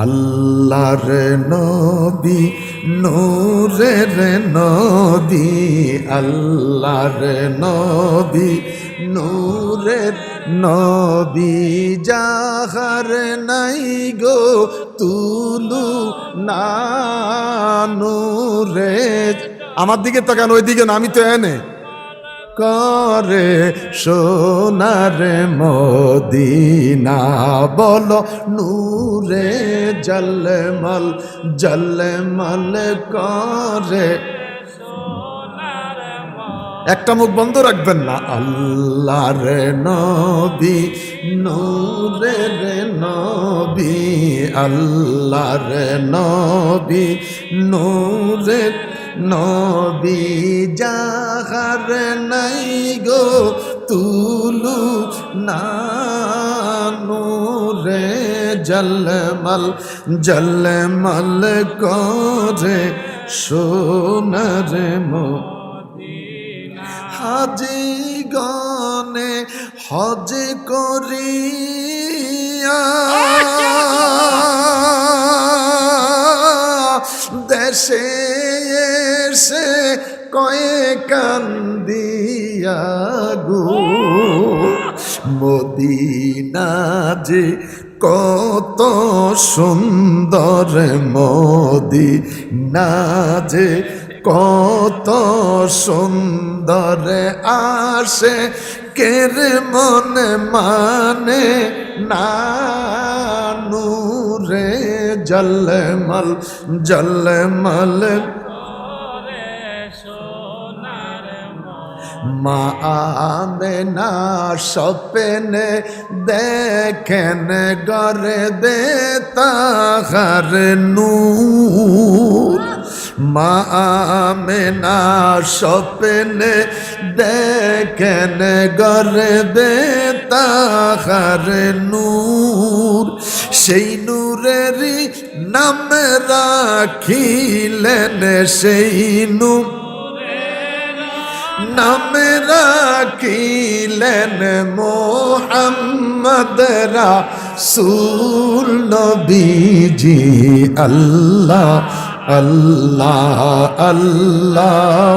আল্লাহর নবী নূরের নবী, আল্লাহর নবী নূরের নবী, যাহার নাই গো তুলু না নূরে। আমার দিকে তো কেন, ওই দিকে না, আমি তো এনে করে সোনার মদিনা, বলো নূরে জলমল জলমল করে। একটা মুখ বন্ধ রাখবেন না। আল্লাহর নবী নূরের নবী, আল্লাহর নবী নূরের নবী, যাহার নাই গো তুলু না নূরে জলমল জলমল করে সোনার হাজি গনে হজ করিয়া দেশে এসে কয়ে কান্দিয়া গো, মদিনা যে কত সুন্দর, মদিনা যে কত সুন্দর, আসে কের মনে মানে না নূরে জলমল জলমল। মা আমেনা স্বপ্নে দেখেন গরে দে তাহার নূর, মা আমেনা স্বপ্নে দেখেন গরে দে তাহার নূর, সেই নূরেরই নাম রাখিলেন, সেই নূর নাম রাখিলেন মোহাম্মদ রাসূল নবীজি। আল্লাহ আল্লাহ আল্লাহ